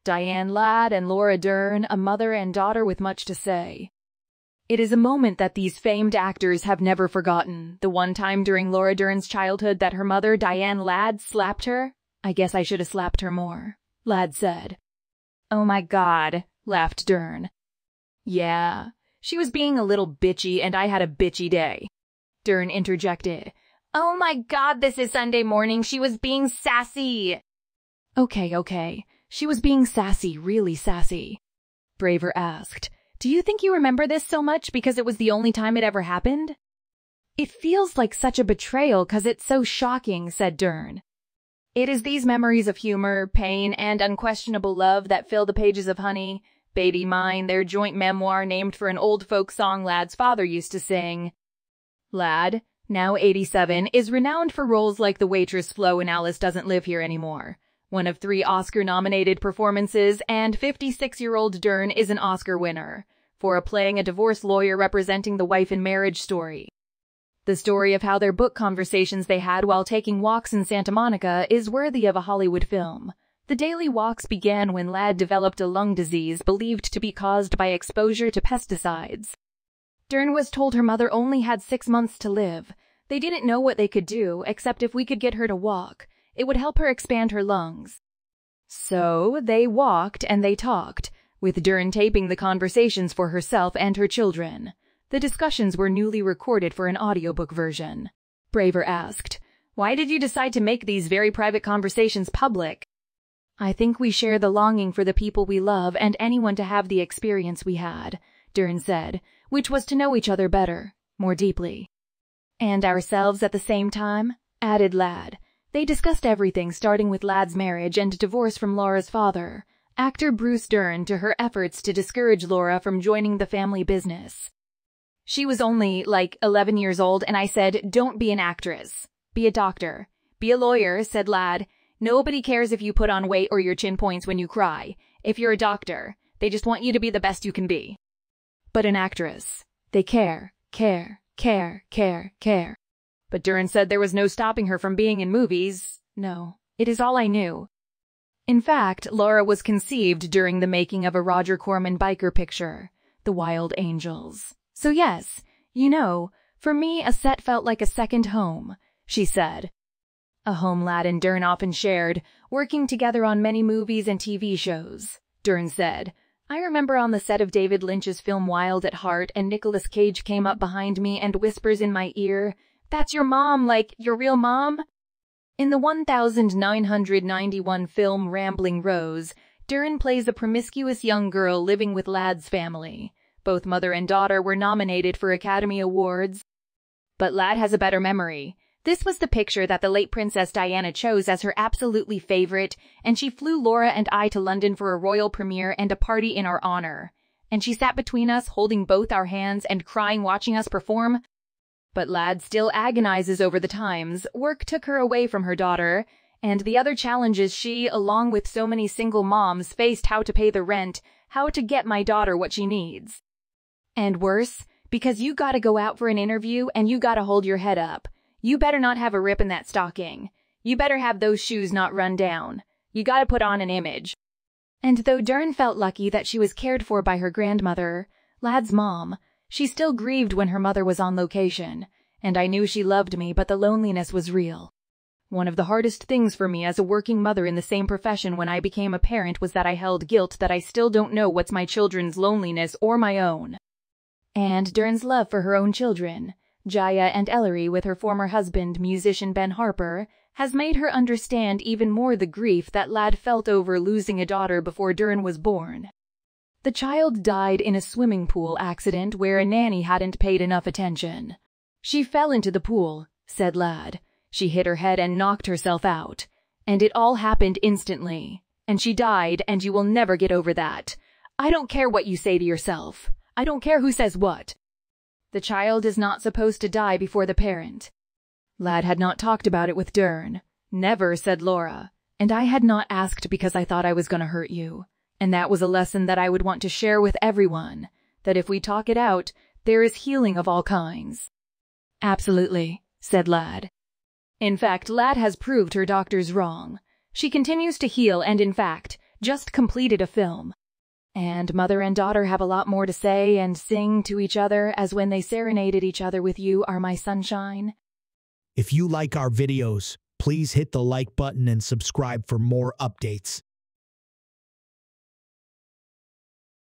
Diane Ladd and Laura Dern, a mother and daughter with much to say. It is a moment that these famed actors have never forgotten. The one time during Laura Dern's childhood that her mother, Diane Ladd, slapped her. "I guess I should have slapped her more," Ladd said. "Oh my God," laughed Dern. "Yeah, she was being a little bitchy and I had a bitchy day," Dern interjected. "Oh my God, this is Sunday morning. She was being sassy." Okay. She was being sassy, really sassy. Braver asked, "Do you think you remember this so much because it was the only time it ever happened?" "It feels like such a betrayal because it's so shocking," said Dern. "It is these memories of humor, pain, and unquestionable love that fill the pages of Honey, Baby Mine, their joint memoir named for an old folk song Ladd's father used to sing." Ladd, now 87, is renowned for roles like the waitress Flo in Alice Doesn't Live Here Anymore, one of 3 Oscar-nominated performances, and 56-year-old Dern is an Oscar winner for playing a divorce lawyer representing the wife in Marriage Story. The story of how their book conversations they had while taking walks in Santa Monica is worthy of a Hollywood film. The daily walks began when Ladd developed a lung disease believed to be caused by exposure to pesticides. Dern was told her mother only had 6 months to live. They didn't know what they could do, except if we could get her to walk, it would help her expand her lungs. So they walked and they talked, with Dern taping the conversations for herself and her children. The discussions were newly recorded for an audiobook version. Braver asked, "Why did you decide to make these very private conversations public?" "I think we share the longing for the people we love and anyone to have the experience we had," Dern said, "which was to know each other better, more deeply." "And ourselves at the same time," added Ladd. They discussed everything, starting with Ladd's marriage and divorce from Laura's father, actor Bruce Dern, to her efforts to discourage Laura from joining the family business. "She was only, 11 years old, and I said, 'Don't be an actress. Be a doctor. Be a lawyer,' said Ladd. 'Nobody cares if you put on weight or your chin points when you cry. If you're a doctor, they just want you to be the best you can be. But an actress, they care. But Dern said there was no stopping her from being in movies. No, it is all I knew." In fact, Laura was conceived during the making of a Roger Corman biker picture, The Wild Angels. "So yes, for me a set felt like a second home," she said. "A home Ladd and Dern often shared, working together on many movies and TV shows," Dern said. "I remember on the set of David Lynch's film Wild at Heart and Nicolas Cage came up behind me and whispers in my ear, 'That's your mom, your real mom?'" In the 1991 film Rambling Rose, Dern plays a promiscuous young girl living with Ladd's family. Both mother and daughter were nominated for Academy Awards. But Ladd has a better memory. This was the picture that the late Princess Diana chose as her absolutely favorite, and she flew Laura and I to London for a royal premiere and a party in our honor. And she sat between us, holding both our hands and crying watching us perform. But Ladd still agonizes over the times. Work took her away from her daughter, and the other challenges she, along with so many single moms, faced: how to pay the rent, how to get my daughter what she needs. And worse, because you gotta go out for an interview and you gotta hold your head up. You better not have a rip in that stocking. You better have those shoes not run down. You gotta put on an image. And though Dern felt lucky that she was cared for by her grandmother, Ladd's mom, she still grieved when her mother was on location, and I knew she loved me, but the loneliness was real. One of the hardest things for me as a working mother in the same profession when I became a parent was that I held guilt that I still don't know what's my children's loneliness or my own. And Dern's love for her own children, Jaya and Ellery, with her former husband, musician Ben Harper, has made her understand even more the grief that Ladd felt over losing a daughter before Dern was born. The child died in a swimming pool accident where a nanny hadn't paid enough attention. "She fell into the pool," said Ladd. "She hit her head and knocked herself out. And it all happened instantly. And she died, and you will never get over that. I don't care what you say to yourself. I don't care who says what. The child is not supposed to die before the parent." Ladd had not talked about it with Dern. "Never," said Laura. "And I had not asked because I thought I was going to hurt you. And that was a lesson that I would want to share with everyone, that if we talk it out, there is healing of all kinds." "Absolutely," said Ladd. In fact, Ladd has proved her doctors wrong. She continues to heal, and in fact, just completed a film. And mother and daughter have a lot more to say and sing to each other as when they serenaded each other with You Are My Sunshine. If you like our videos, please hit the like button and subscribe for more updates.